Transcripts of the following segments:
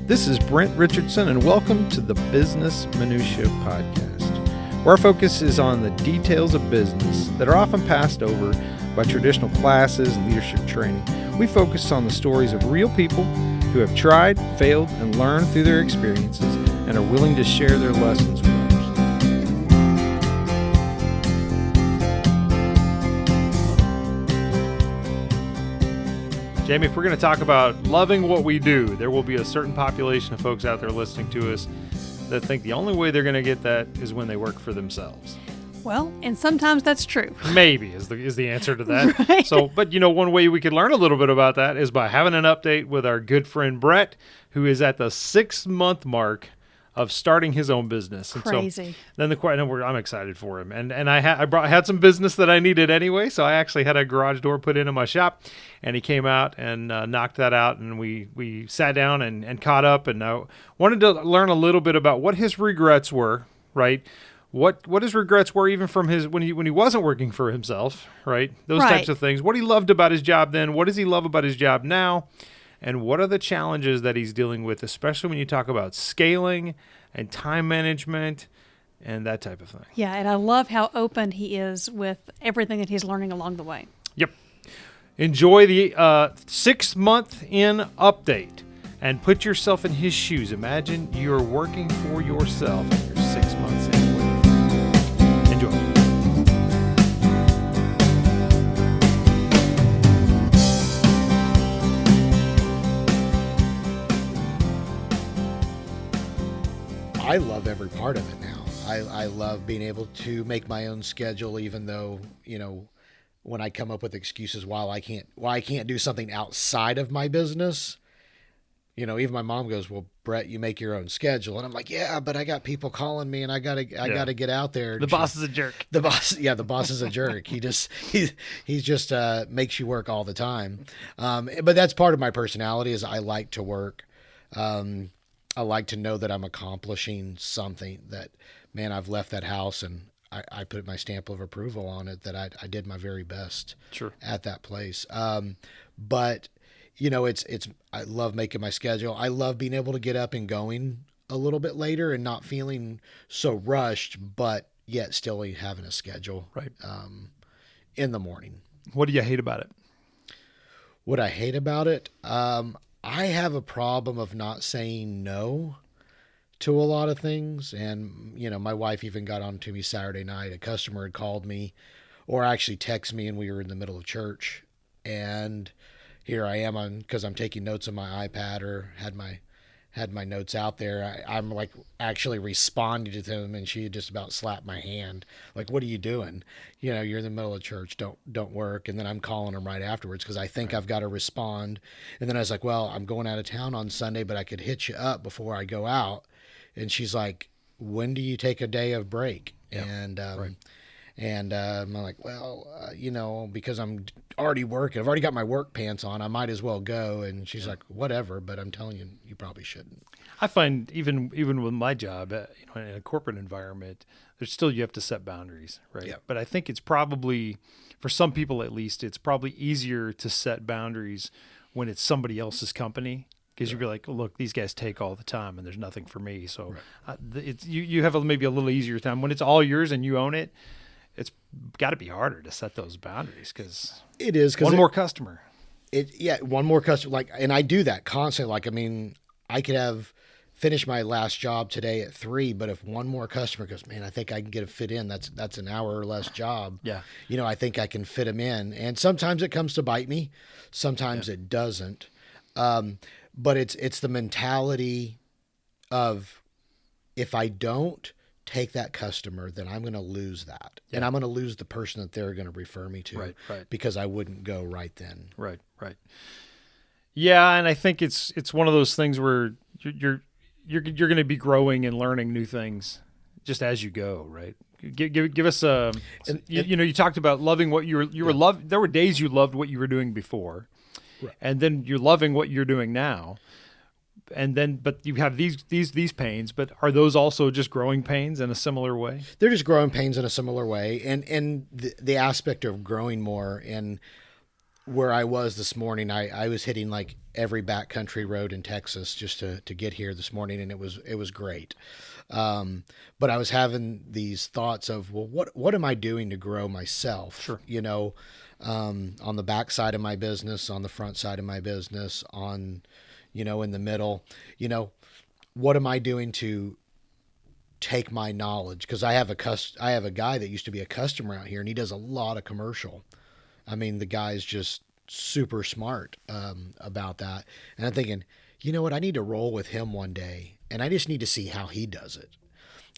This is Brent Richardson, and welcome to the Business Minutia Podcast, where our focus is on the details of business that are often passed over by traditional classes and leadership training. We focus on the stories of real people who have tried, failed, and learned through their experiences and are willing to share their lessons with others. Jamie, if we're going to talk about loving what we do, there will be a certain population of folks out there listening to us that think the only way they're going to get that is when they work for themselves. Well, and sometimes that's true. Maybe is the answer to that. Right. So, but one way we could learn a little bit about that is by having an update with our good friend Brent, who is at the 6-month mark of starting his own business. And Crazy. So then I'm excited for him, and I had some business that I needed anyway, so I actually had a garage door put into my shop, and he came out and knocked that out, and we sat down and caught up, and I wanted to learn a little bit about what his regrets were, right? What his regrets were even from his when he wasn't working for himself, right? Those Right. types of things. What he loved about his job then, what does he love about his job now? And what are the challenges that he's dealing with, especially when you talk about scaling and time management and that type of thing? Yeah, and I love how open he is with everything that he's learning along the way. Yep. Enjoy the 6-month in update and put yourself in his shoes. Imagine you're working for yourself and you're 6 months in with him. Enjoy. I love every part of it now. I love being able to make my own schedule, even though, when I come up with excuses why I can't do something outside of my business, even my mom goes, "Well, Brett, you make your own schedule." And I'm like, "Yeah, but I got people calling me and I gotta get out there." The boss is a jerk. The boss is a jerk. He just makes you work all the time. But that's part of my personality is I like to work. I like to know that I'm accomplishing something, that, man, I've left that house and I put my stamp of approval on it, that I did my very best at that place. But I love making my schedule. I love being able to get up and going a little bit later and not feeling so rushed, but yet still having a schedule Right. In the morning. What do you hate about it? What I hate about it, I have a problem of not saying no to a lot of things. And, my wife even got on to me Saturday night. A customer had called me or actually texted me, and we were in the middle of church. And here I am because I'm taking notes on my iPad or had my notes out there. I'm like actually responding to them, and she had just about slapped my hand. Like, "What are you doing? You're in the middle of church. Don't work." And then I'm calling them right afterwards because I think I've got to respond. And then I was like, "Well, I'm going out of town on Sunday, but I could hit you up before I go out." And she's like, "When do you take a day of break?" Yep. And I'm like, "Well, because I'm already working. I've already got my work pants on. I might as well go." And she's like, "Whatever, but I'm telling you, you probably shouldn't." I find even with my job, in a corporate environment, you have to set boundaries, right? Yeah. But I think it's probably, for some people at least, it's probably easier to set boundaries when it's somebody else's company. Because you'd be like, "Look, these guys take all the time, and there's nothing for me." So you have maybe a little easier time when it's all yours and you own it. It's got to be harder to set those boundaries because it is one more customer. One more customer. And I do that constantly. I could have finished my last job today at 3, but if one more customer goes, "Man, I think I can get a fit in," that's an hour or less job. Yeah. I think I can fit them in. And sometimes it comes to bite me. Sometimes it doesn't. But it's the mentality of, if I don't take that customer, then I'm going to lose that. Yeah. And I'm going to lose the person that they're going to refer me to. Right. Because I wouldn't go right then. Right. Yeah, and I think it's one of those things where you're going to be growing and learning new things just as you go, right? Give us a. You talked about loving what you were loved. There were days you loved what you were doing before, right. And then you're loving what you're doing now. And then, but you have these pains, but are those also just growing pains in a similar way? They're just growing pains in a similar way. And the aspect of growing more, and where I was this morning, I was hitting like every backcountry road in Texas just to get here this morning, and it was great. But I was having these thoughts of, well, what am I doing to grow myself? Sure. On the back side of my business, on the front side of my business, on, in the middle, what am I doing to take my knowledge? Because I have a guy that used to be a customer out here, and he does a lot of commercial. I mean, the guy's just super smart about that. And I'm thinking, you know what? I need to roll with him one day, and I just need to see how he does it.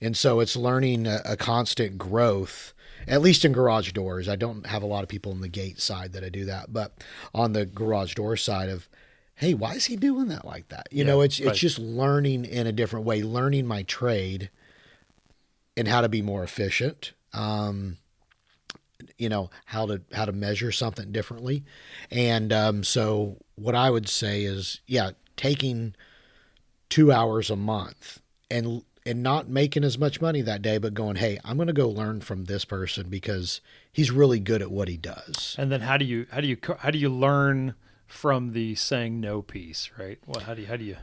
And so it's learning a constant growth, at least in garage doors. I don't have a lot of people on the gate side that I do that, but on the garage door side of, hey, why is he doing that like that? It's just learning in a different way, learning my trade and how to be more efficient. How to measure something differently. And so what I would say is, taking 2 hours a month and not making as much money that day, but going, hey, I'm going to go learn from this person because he's really good at what he does. And then how do you learn from the saying no piece, right? Well, how do you?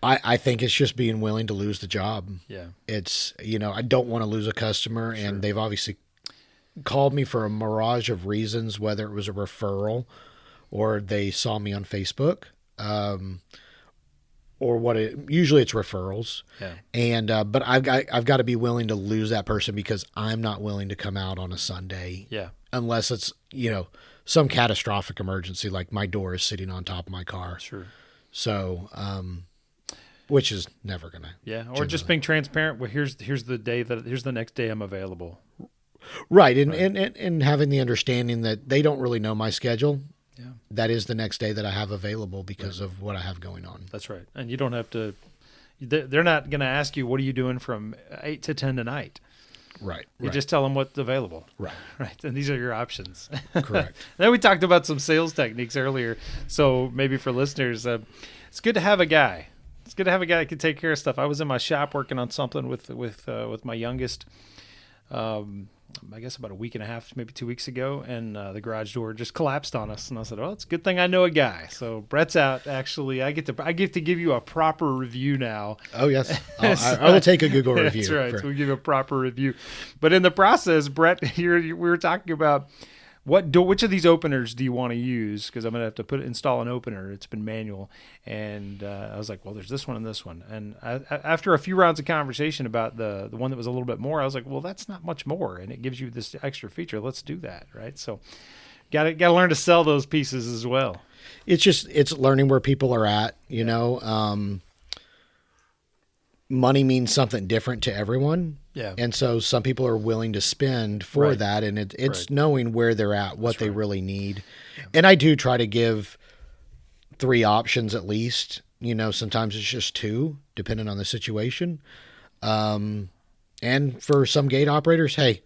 I think it's just being willing to lose the job. Yeah. It's, I don't want to lose a customer, and they've obviously called me for a mirage of reasons, whether it was a referral or they saw me on Facebook, or usually it's referrals. Yeah. And, but I've got to be willing to lose that person because I'm not willing to come out on a Sunday. Yeah. Unless it's, some catastrophic emergency, like my door is sitting on top of my car. Sure. So, which is never going to. Yeah. Or just being transparent. Well, here's the next day I'm available. Right. And having the understanding that they don't really know my schedule. Yeah. That is the next day that I have available because of what I have going on. That's right. And you don't have to, they're not going to ask you, what are you doing from 8 to 10 tonight? Right. You just tell them what's available. Right. Right. And these are your options. Correct. Then we talked about some sales techniques earlier. So maybe for listeners, it's good to have a guy. It's good to have a guy that can take care of stuff. I was in my shop working on something with my youngest, I guess about a week and a half, maybe 2 weeks ago, and the garage door just collapsed on us. And I said, "Well, it's a good thing I know a guy." So Brett's out. Actually, I get to give you a proper review now. Oh yes, I will take a Google review. That's right. So we give a proper review. But in the process, Brett, here we were talking about which of these openers do you want to use? Because I'm going to have to install an opener. It's been manual. And I was like, well, there's this one and this one. And after a few rounds of conversation about the one that was a little bit more, I was like, well, that's not much more. And it gives you this extra feature. Let's do that, right? So got to learn to sell those pieces as well. It's learning where people are at, you know. Money means something different to everyone. Yeah. And so some people are willing to spend for that. And it's knowing where they're at, what they really need. Yeah. And I do try to give 3 options at least. Sometimes it's just 2, depending on the situation. And for some gate operators, hey,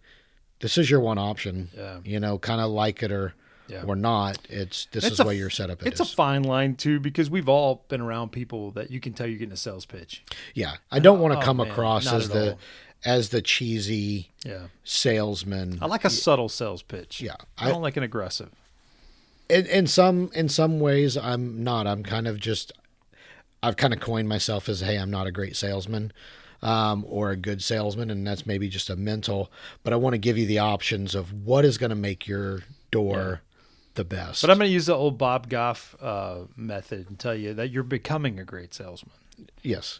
this is your one option. Yeah. Kind of like it or not. This is what your setup is. It's a fine line too, because we've all been around people that you can tell you're getting a sales pitch. Yeah. I don't want to come across as the cheesy salesman. I like a subtle sales pitch. Yeah. I don't like an aggressive. In some ways I'm not. I've kind of coined myself as, hey, I'm not a great salesman. Or a good salesman, and that's maybe just a mental, but I want to give you the options of what is going to make your door the best. But I'm going to use the old Bob Goff method and tell you that you're becoming a great salesman. Yes.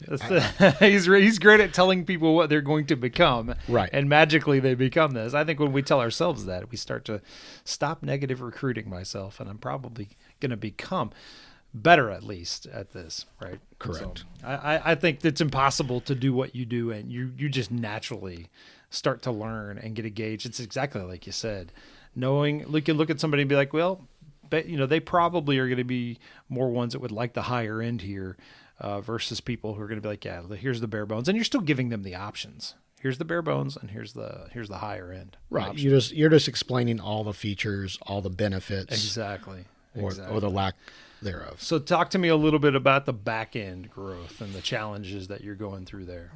He's great at telling people what they're going to become. Right. And magically they become this. I think when we tell ourselves that, we start to stop negative recruiting myself, and I'm probably going to become better, at least at this, right? Correct. So I think it's impossible to do what you do, and you just naturally start to learn and get a gauge. It's exactly like you said. You can look at somebody and be like, well, they probably are going to be more ones that would like the higher end here versus people who are going to be like, yeah, here's the bare bones, and you're still giving them the options. Here's the bare bones, and here's the higher end. Right. You're just explaining all the features, all the benefits. Exactly. or the Exactly. lack thereof. So talk to me a little bit about the back-end growth and the challenges that you're going through there.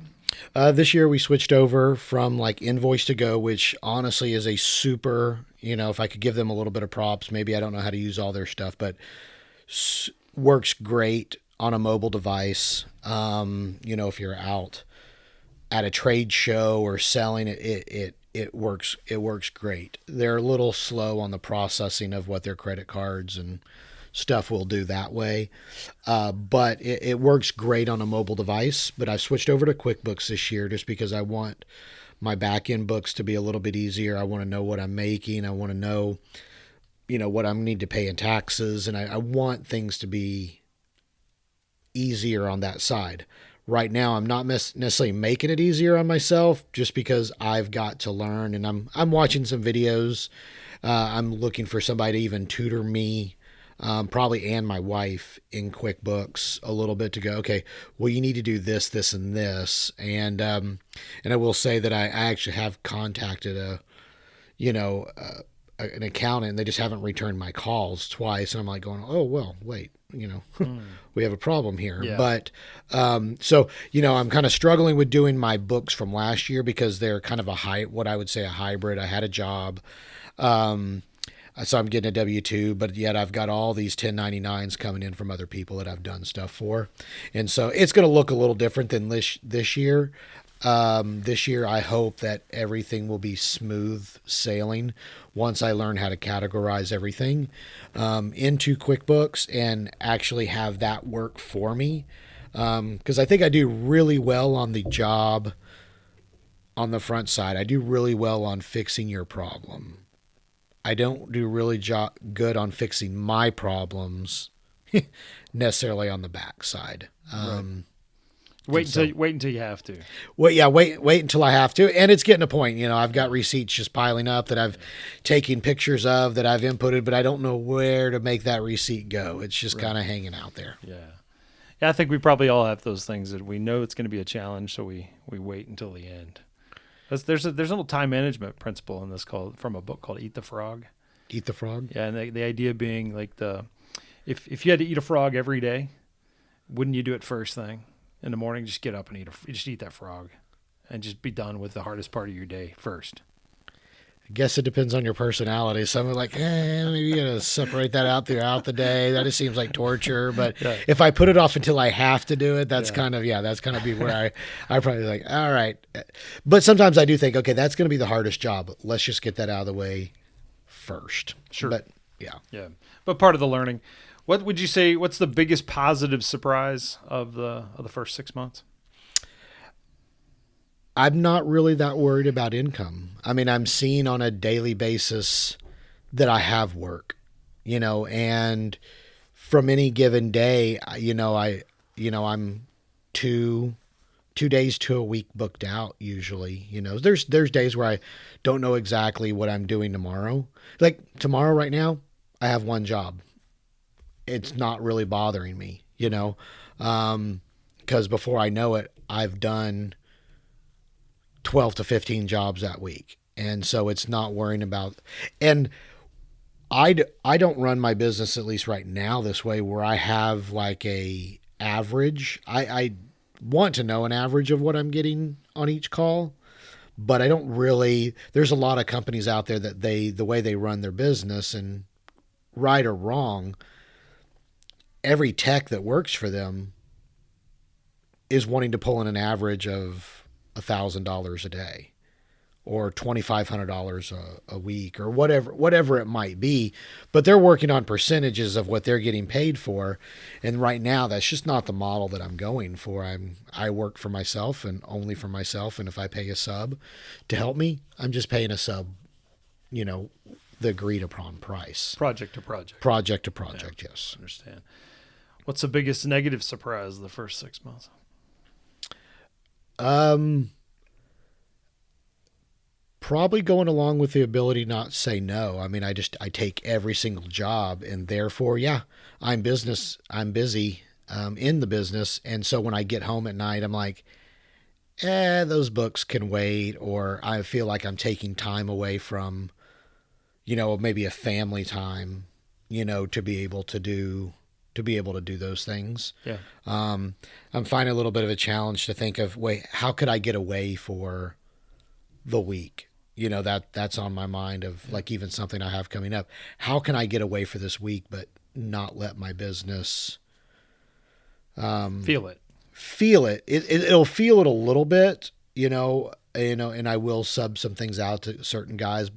This year we switched over from like Invoice to Go, which honestly is a super, if I could give them a little bit of props, maybe I don't know how to use all their stuff, but works great on a mobile device. If you're out at a trade show or selling it works great. They're a little slow on the processing of what their credit cards and stuff will do that way. But it works great on a mobile device. But I've switched over to QuickBooks this year just because I want my back end books to be a little bit easier. I want to know what I'm making. I want to know, what I need to pay in taxes. And I want things to be easier on that side. Right now, I'm not necessarily making it easier on myself just because I've got to learn, and I'm watching some videos. I'm looking for somebody to even tutor me, probably and my wife in QuickBooks a little bit to go, okay, well, you need to do this, this, and this. And I will say that I actually have contacted an accountant, and they just haven't returned my calls twice. And I'm like going, oh, well, wait, we have a problem here. Yeah. But so, I'm kind of struggling with doing my books from last year because they're kind of what I would say a hybrid. I had a job. So I'm getting a W-2, but yet I've got all these 1099s coming in from other people that I've done stuff for. And so it's going to look a little different than this year. This year, I hope that everything will be smooth sailing once I learn how to categorize everything into QuickBooks and actually have that work for me. Because I think I do really well on the job on the front side. I do really well on fixing your problem. I don't do really good on fixing my problems necessarily on the back side. Right. Wait until you have to. Well, yeah, wait until I have to. And it's getting a point, I've got receipts just piling up that I've taken pictures of that I've inputted, but I don't know where to make that receipt go. It's just kind of hanging out there. Yeah. Yeah, I think we probably all have those things that we know it's going to be a challenge, so we wait until the end. There's a little time management principle in this from a book called Eat the Frog. Eat the Frog? Yeah, and the idea being like if you had to eat a frog every day, wouldn't you do it first thing in the morning? Just get up and eat that frog, and just be done with the hardest part of your day first. I guess it depends on your personality. Some are like, maybe you gotta separate that out throughout the day. That just seems like torture. But if I put it off until I have to do it, that's kind of be where I probably like, all right. But sometimes I do think, okay, that's going to be the hardest job. Let's just get that out of the way first. Sure. But yeah. Yeah. But part of the learning. What would you say, what's the biggest positive surprise of the first 6 months? I'm not really that worried about income. I mean, I'm seeing on a daily basis that I have work, and from any given day, I'm two days to a week booked out usually. There's days where I don't know exactly what I'm doing tomorrow. Like tomorrow right now, I have one job. It's not really bothering me, because before I know it, I've done 12 to 15 jobs that week. And so it's not worrying about, and I don't run my business, at least right now, this way where I have like a average. I want to know an average of what I'm getting on each call, but I don't really, there's a lot of companies out there that the way they run their business, and right or wrong, every tech that works for them is wanting to pull in an average of $1,000 a day or $2,500 a week or whatever it might be, but they're working on percentages of what they're getting paid for. And right now, that's just not the model that I'm going for. I work for myself and only for myself. And if I pay a sub to help me, I'm just paying a sub, the agreed upon price. Project to project. Project to project. Yeah. Yes. I understand. What's the biggest negative surprise of the first 6 months? Probably going along with the ability not to say no. I mean, I take every single job, and therefore, I'm busy in the business. And so when I get home at night, I'm like, those books can wait, or I feel like I'm taking time away from, maybe a family time to be able to do those things. Yeah. I'm finding a little bit of a challenge to think of, wait, how could I get away for the week? That's on my mind of like even something I have coming up. How can I get away for this week, but not let my business Feel it. feel it? It'll feel it a little bit, and I will sub some things out to certain guys.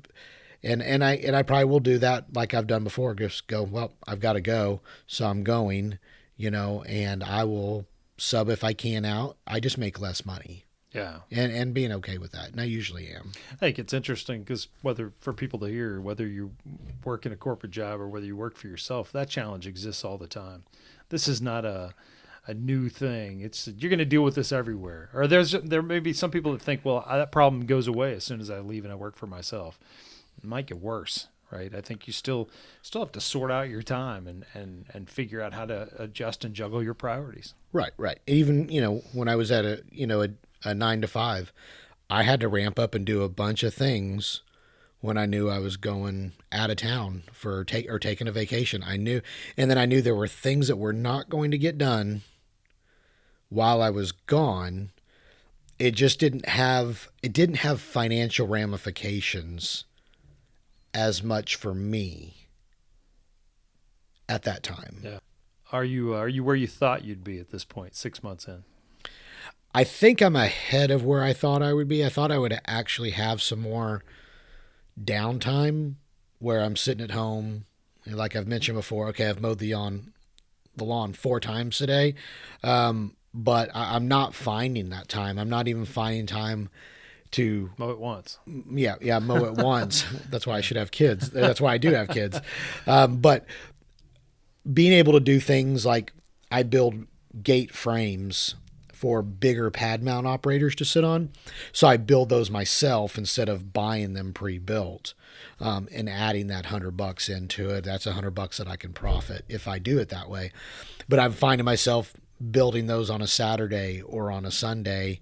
And I probably will do that like I've done before. Just go, well, I've got to go, so I'm going, and I will sub if I can out. I just make less money. Yeah. And being okay with that. And I usually am. I think it's interesting because whether for people to hear, whether you work in a corporate job or whether you work for yourself, that challenge exists all the time. This is not a new thing. You're going to deal with this everywhere. Or there may be some people that think, well, that problem goes away as soon as I leave and I work for myself. It might get worse, right? I think you still have to sort out your time and figure out how to adjust and juggle your priorities. Right. Even, when I was at a 9 to 5, I had to ramp up and do a bunch of things when I knew I was going out of town or taking a vacation. And then I knew there were things that were not going to get done while I was gone. It just didn't have financial ramifications as much for me at that time. Yeah. Are you where you thought you'd be at this point, 6 months in? I think I'm ahead of where I thought I would be. I thought I would actually have some more downtime where I'm sitting at home. And like I've mentioned before, okay, I've mowed the lawn 4 times today. But I'm not finding that time. I'm not even finding time to mow it once. Yeah, mow it once. That's why I should have kids. That's why I do have kids. But being able to do things like I build gate frames for bigger pad mount operators to sit on. So I build those myself instead of buying them pre-built, and adding that $100 into it. That's $100 that I can profit if I do it that way. But I'm finding myself building those on a Saturday or on a Sunday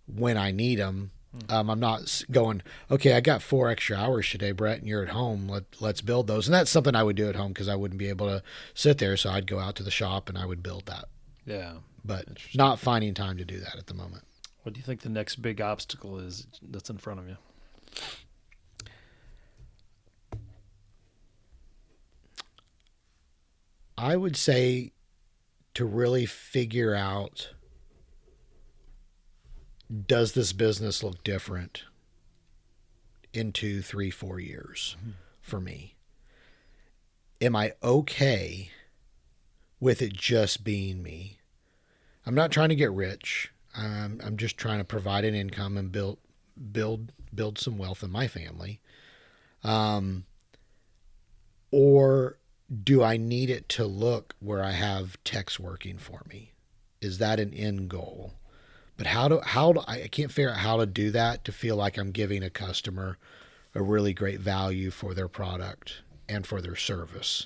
when I need them. I'm not going, okay, I got 4 extra hours today, Brett, and you're at home. Let's build those. And that's something I would do at home because I wouldn't be able to sit there. So I'd go out to the shop and I would build that. Yeah. But not finding time to do that at the moment. What do you think the next big obstacle is that's in front of you? I would say to really figure out, does this business look different in 2, 3, 4 years for me? Am I okay with it just being me? I'm not trying to get rich. I'm just trying to provide an income and build some wealth in my family. Or do I need it to look where I have techs working for me? Is that an end goal? But I can't figure out how to do that to feel like I'm giving a customer a really great value for their product and for their service,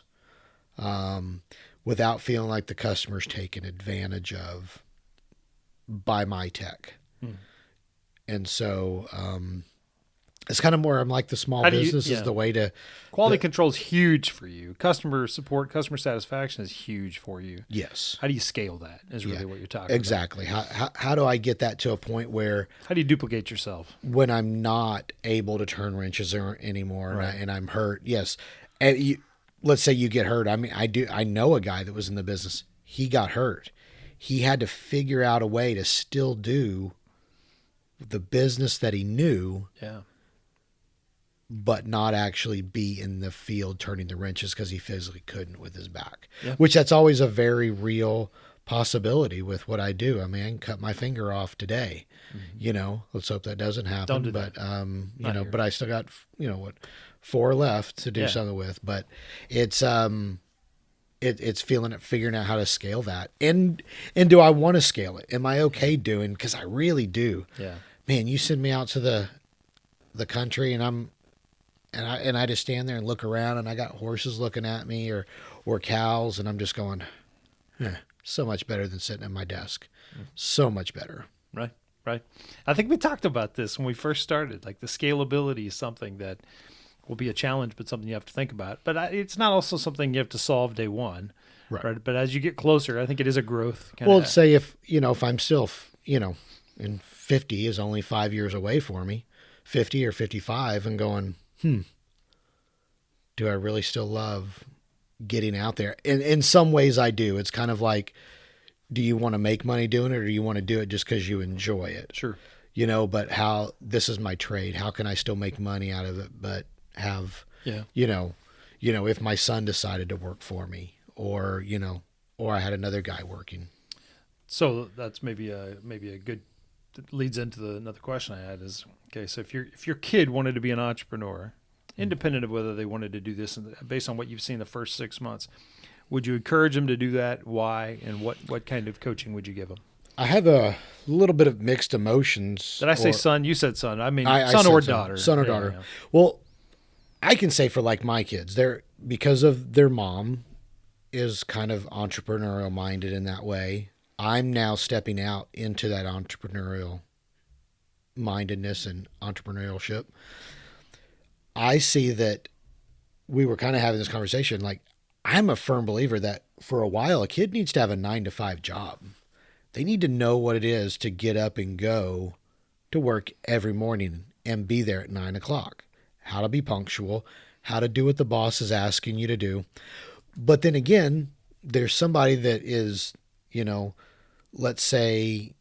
without feeling like the customer's taken advantage of by my tech. And so it's kind of more, I'm like the small business is the way to... Quality control is huge for you. Customer support, customer satisfaction is huge for you. Yes. How do you scale that is really what you're talking about. Exactly. How do I get that to a point where... How do you duplicate yourself? When I'm not able to turn wrenches anymore, Right. and I'm hurt. Yes. And let's say you get hurt. I mean, I know a guy that was in the business. He got hurt. He had to figure out a way to still do the business that he knew. Yeah. But not actually be in the field turning the wrenches because he physically couldn't with his back. Yeah. Which that's always a very real possibility with what I do. I mean, I can cut my finger off today. Let's hope that doesn't happen. Don't do but that. but I still got 4 left to do something with. But it's figuring out how to scale that. And do I want to scale it? Am I okay doing? Because I really do. Yeah. Man, you send me out to the country and I just stand there and look around and I got horses looking at me or cows and I'm just going, so much better than sitting at my desk. So much better. Right. I think we talked about this when we first started. Like the scalability is something that will be a challenge, but something you have to think about. But it's not also something you have to solve day one, right? But as you get closer, I think it is a growth kind Well, say if I'm still, and 50 is only 5 years away for me, 50 or 55, and going, do I really still love getting out there? In some ways I do. It's kind of like, do you want to make money doing it, or do you want to do it just because you enjoy it? Sure. But this is my trade. How can I still make money out of it, but have, if my son decided to work for me, or I had another guy working. So that's maybe a good, that leads into another question I had is, okay, so if your kid wanted to be an entrepreneur, independent of whether they wanted to do this, and based on what you've seen the first 6 months, would you encourage them to do that? Why? And what kind of coaching would you give them? I have a little bit of mixed emotions. Did I say son? You said son. I mean, I son said or son. daughter. Son or daughter. Yeah. Well, I can say for like my kids, they're, because of their mom is kind of entrepreneurial minded in that way. I'm now stepping out into that entrepreneurial mindedness and entrepreneurship. I see that we were kind of having this conversation. Like, I'm a firm believer that for a while, a kid needs to have a 9-to-5 job. They need to know what it is to get up and go to work every morning and be there at 9 o'clock, how to be punctual, how to do what the boss is asking you to do. But then again, there's somebody that is, let's say,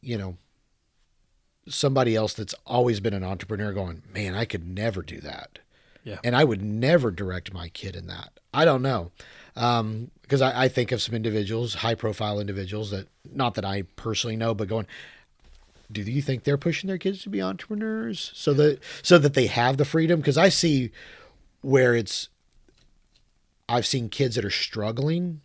somebody else that's always been an entrepreneur going, man, I could never do that. Yeah. And I would never direct my kid in that. I don't know. Because I think of some individuals, high profile individuals that, not that I personally know, but going, do you think they're pushing their kids to be entrepreneurs so that they have the freedom? Because I see where I've seen kids that are struggling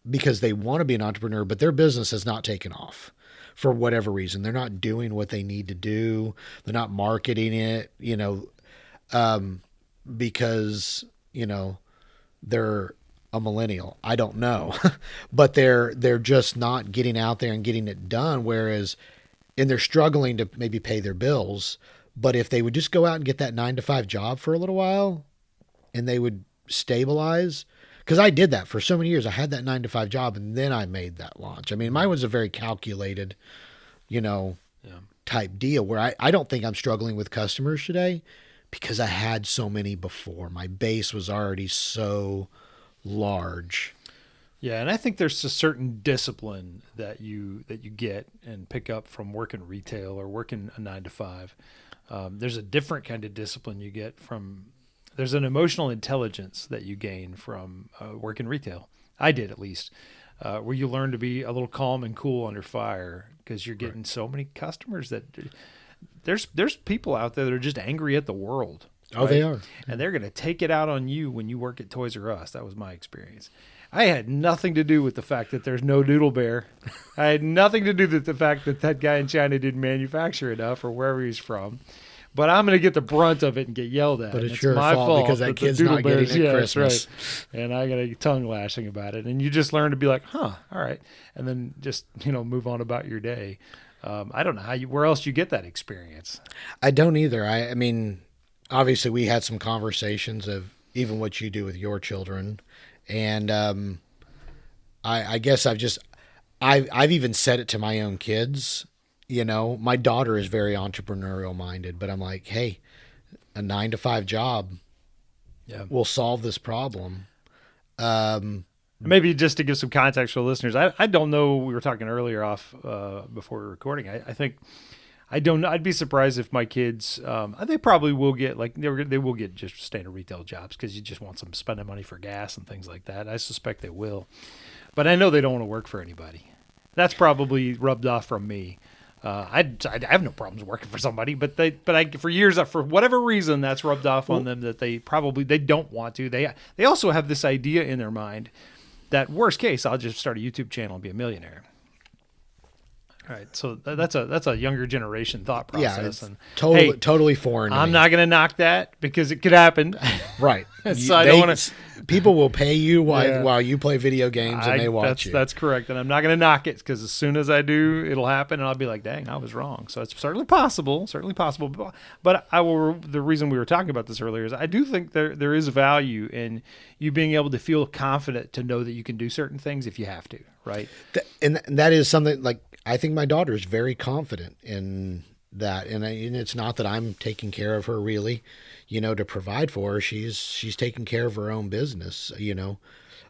because they want to be an entrepreneur, but their business has not taken off for whatever reason. They're not doing what they need to do. They're not marketing it, because, they're a millennial. I don't know, but they're just not getting out there and getting it done. And they're struggling to maybe pay their bills. But if they would just go out and get that 9-to-5 job for a little while, and they would stabilize, because I did that for so many years. I had that 9-to-5 job, and then I made that launch. I mean, mine was a very calculated, type deal where I don't think I'm struggling with customers today because I had so many before. My base was already so large. Yeah, and I think there's a certain discipline that you get and pick up from working retail or working a 9-to-5. There's a different kind of discipline you get from. There's an emotional intelligence that you gain from working retail. I did, at least, where you learn to be a little calm and cool under fire because you're getting so many customers that there's people out there that are just angry at the world. Oh, right? They are. And they're going to take it out on you when you work at Toys R Us. That was my experience. I had nothing to do with the fact that there's no Doodle Bear. I had nothing to do with the fact that guy in China didn't manufacture enough or wherever he's from. But I'm going to get the brunt of it and get yelled at. But it's your my fault because that kid's not getting it at Christmas. That's right. And I got a tongue lashing about it. And you just learn to be like, all right. And then just, move on about your day. I don't know where else you get that experience. I don't either. I mean, obviously we had some conversations of even what you do with your children. And I guess I've even said it to my own kids. My daughter is very entrepreneurial minded, but I'm like, hey, a 9-to-5 job will solve this problem. Maybe just to give some context for listeners, I don't know. We were talking earlier off before we were recording. I think I don't know. I'd be surprised if my kids, they probably will get they will get just standard retail jobs because you just want them spending money for gas and things like that. I suspect they will, but I know they don't want to work for anybody. That's probably rubbed off from me. I have no problems working for somebody, but for years, for whatever reason, that's rubbed off on them that they don't want to. They also have this idea in their mind that worst case, I'll just start a YouTube channel and be a millionaire. Right. So that's a younger generation thought Yeah, process. it's And totally foreign to I'm me. not going to knock that because it could happen. Right. So I don't want to. People will pay you Yeah. while you play video games and they watch you. That's correct, and I'm not going to knock it because as soon as I do, it'll happen, and I'll be like, "Dang, I was wrong." So it's certainly possible. But I will. The reason we were talking about this earlier is I do think there is value in you being able to feel confident to know that you can do certain things if you have to, right? And that is something like I think my daughter is very confident in that, and it's not that I'm taking care of her really, to provide for her. She's taking care of her own business,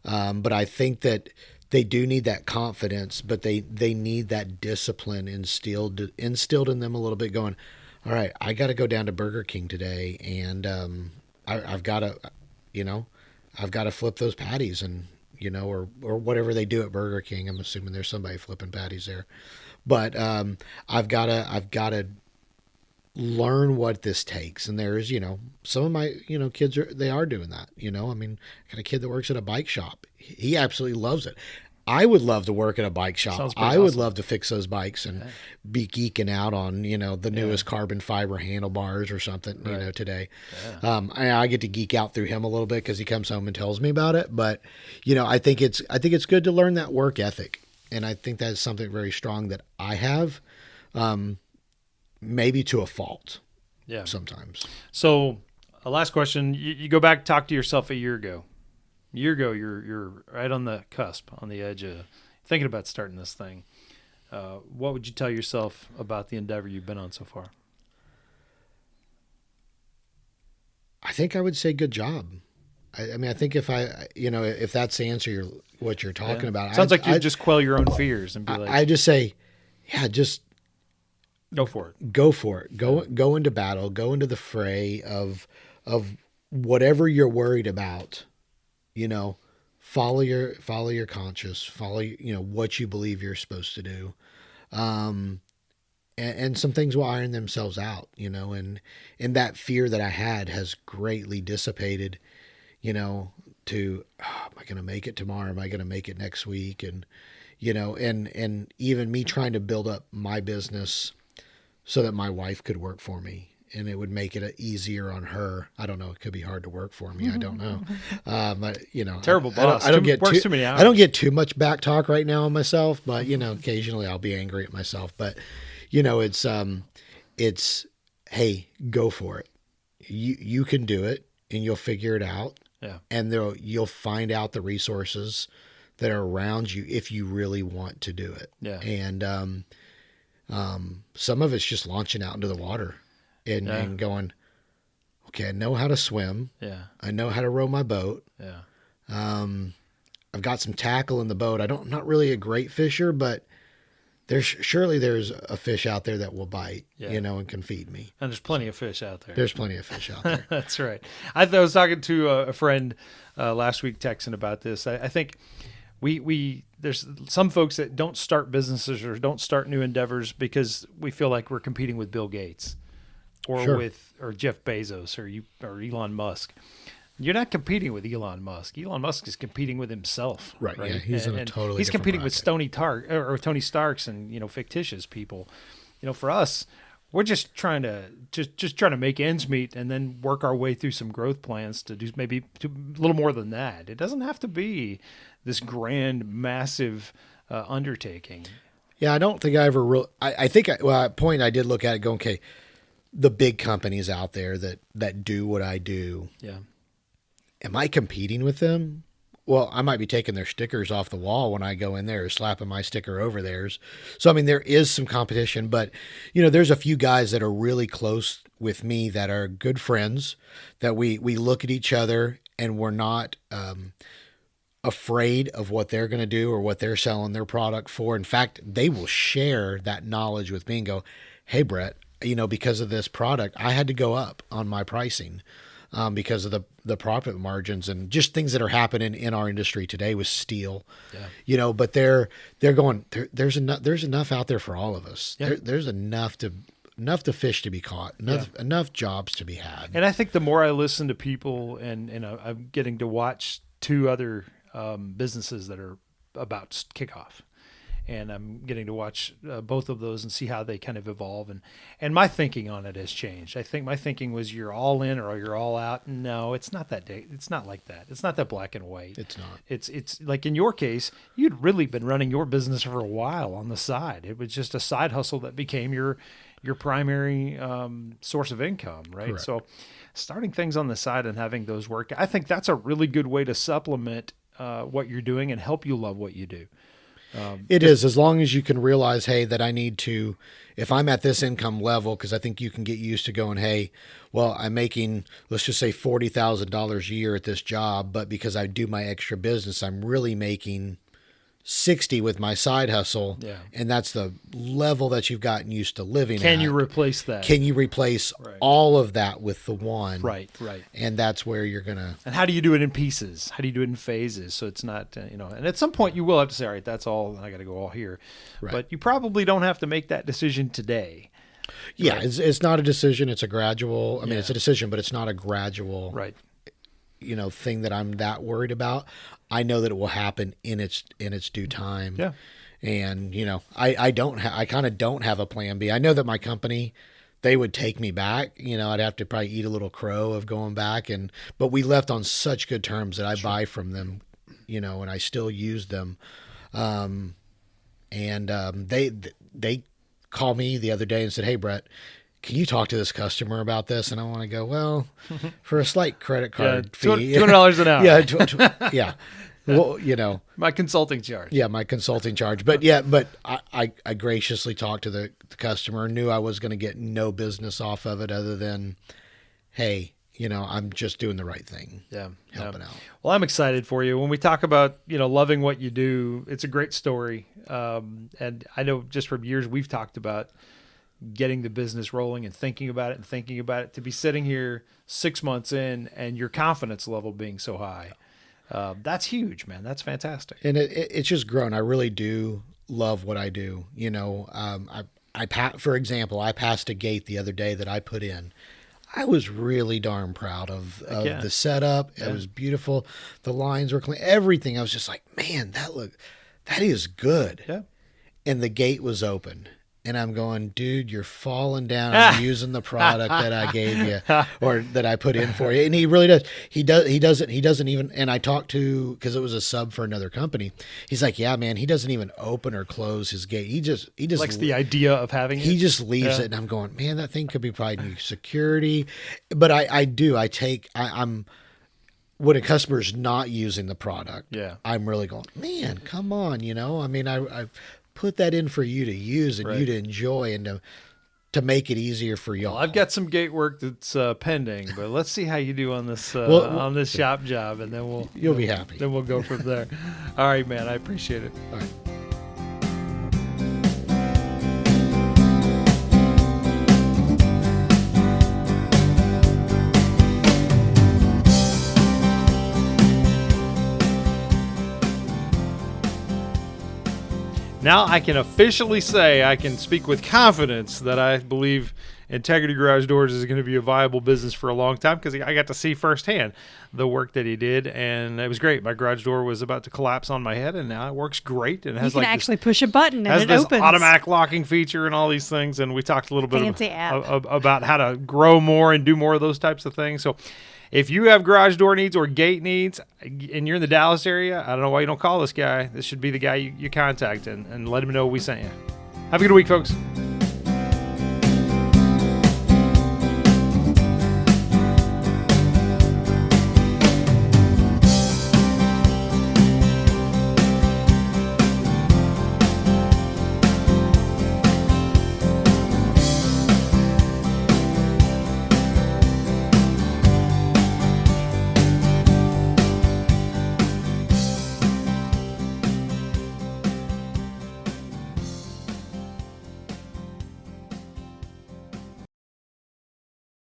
but I think that they do need that confidence, but they need that discipline instilled in them a little bit. Going, all right, I got to go down to Burger King today, and I've got to flip those patties and. Or whatever they do at Burger King. I'm assuming there's somebody flipping patties there, but I've got to learn what this takes. And there's some of my kids are doing that. I mean, I got a kid that works at a bike shop. He absolutely loves it. I would love to work at a bike shop. I would love to fix those bikes and be geeking out on, the newest carbon fiber handlebars or something, today. Yeah. I get to geek out through him a little bit because he comes home and tells me about it. But, I think it's good to learn that work ethic. And I think that's something very strong that I have, maybe to a fault. Yeah. Sometimes. So last question, you go back, talk to yourself a year ago. You're right on the cusp, on the edge of thinking about starting this thing. What would you tell yourself about the endeavor you've been on so far? I think I would say good job. I mean, I think if if that's the answer what you're talking about. Sounds like you just quell your own fears and be like. I just say, just go for it. Go for it. Go into battle. Go into the fray of whatever you're worried about. Follow your conscience, follow, what you believe you're supposed to do. And some things will iron themselves out, and that fear that I had has greatly dissipated, to, am I going to make it tomorrow? Am I going to make it next week? And, and even me trying to build up my business so that my wife could work for me. And it would make it easier on her. I don't know. It could be hard to work for me. I don't know. But terrible boss. I don't get works too many hours. I don't get too much back talk right now on myself. But occasionally I'll be angry at myself. But it's hey, go for it. You can do it, and you'll figure it out. Yeah. And you'll find out the resources that are around you if you really want to do it. Yeah. And some of it's just launching out into the water. And going, okay, I know how to swim. Yeah. I know how to row my boat. Yeah. I've got some tackle in the boat. I'm not really a great fisher, but surely there's a fish out there that will bite, and can feed me. And there's plenty of fish out there. There's plenty of fish out there. That's right. I was talking to a friend last week texting about this. I think there's some folks that don't start businesses or don't start new endeavors because we feel like we're competing with Bill Gates. Or Jeff Bezos or Elon Musk. You're not competing with Elon Musk. Elon Musk is competing with himself. Right. Yeah, he's in a totally he's competing bracket. with Tony Starks and fictitious people. For us, we're just trying to make ends meet and then work our way through some growth plans to do maybe a little more than that. It doesn't have to be this grand, massive undertaking. Yeah, I don't think I ever I think at a point I did look at it going, okay, the big companies out there that do what I do. Yeah. Am I competing with them? Well, I might be taking their stickers off the wall when I go in there or slapping my sticker over theirs. So, I mean, there is some competition, but there's a few guys that are really close with me that are good friends that we look at each other and we're not, afraid of what they're going to do or what they're selling their product for. In fact, they will share that knowledge with me and go, hey, Brett, because of this product, I had to go up on my pricing because of the profit margins and just things that are happening in our industry today with steel. Yeah. But they're going, there's enough out there for all of us. Yeah. There's enough to fish to be caught, enough jobs to be had. And I think the more I listen to people and I'm getting to watch two other businesses that are about to kick off. and I'm getting to watch both of those and see how they kind of evolve. And my thinking on it has changed. I think my thinking was you're all in or you're all out. No, it's not that day. It's not like that. It's not that black and white. It's not. It's like in your case, you'd really been running your business for a while on the side. It was just a side hustle that became your primary source of income, right? Correct. So starting things on the side and having those work, I think that's a really good way to supplement what you're doing and help you love what you do. It is, as long as you can realize, hey, that I need to, if I'm at this income level, because I think you can get used to going, hey, well, I'm making, let's just say $40,000 a year at this job, but because I do my extra business, I'm really making 60 with my side hustle. Yeah. And that's the level that you've gotten used to living at. Can you replace that? Can you replace all of that with the one? Right. And that's where you're going to. And how do you do it in pieces? How do you do it in phases? So it's not, and at some point you will have to say, all right, that's all, I got to go all here. Right. But you probably don't have to make that decision today. Yeah, Right. it's not a decision. It's a gradual. I mean, Yeah. it's a decision, but it's not a gradual. Right. Thing that I'm that worried about. I know that it will happen in its due time. Yeah. And I kind of don't have a plan B. I know that my company, they would take me back. I'd have to probably eat a little crow of going back, but we left on such good terms that I buy from them, and I still use them. They called me the other day and said, "Hey, Brett, can you talk to this customer about this?" And I want to go, well, for a slight credit card fee, $200 an hour. Yeah, yeah. Well, My consulting charge. yeah, my consulting charge. But I graciously talked to the customer, knew I was going to get no business off of it other than, hey, I'm just doing the right thing. Yeah. Helping out. Well, I'm excited for you. When we talk about, loving what you do, it's a great story. And I know just from years we've talked about getting the business rolling and thinking about it, to be sitting here 6 months in and your confidence level being so high. That's huge, man. That's fantastic. And it's just grown. I really do love what I do. For example, I passed a gate the other day that I put in. I was really darn proud of the setup. Yeah. It was beautiful. The lines were clean. Everything. I was just like, man, that is good. Yeah. And the gate was open. And I'm going, dude, you're falling down and using the product that I gave you or that I put in for you. And he really does. He doesn't even, and I talked to, because it was a sub for another company. He's like, yeah, man, he doesn't even open or close his gate. He just Likes the idea of having it. he just leaves it. And I'm going, man, that thing could be providing you security. But I'm when a customer's not using the product, Yeah. I'm really going, man, come on. I mean, I put that in for you to use and you to enjoy and to make it easier for y'all. Well, I've got some gate work that's pending, but let's see how you do on this on this shop job, and then you'll be happy. Then we'll go from there. All right, man. I appreciate it. All right. Now I can officially say, I can speak with confidence that I believe Integrity Garage Doors is going to be a viable business for a long time, because I got to see firsthand the work that he did, and it was great. My garage door was about to collapse on my head, and now it works great. And it has You can actually push a button and it opens. Automatic locking feature and all these things. And we talked a little bit Fancy app. about how to grow more and do more of those types of things. So if you have garage door needs or gate needs and you're in the Dallas area, I don't know why you don't call this guy. This should be the guy you contact and let him know we sent you. Have a good week, folks.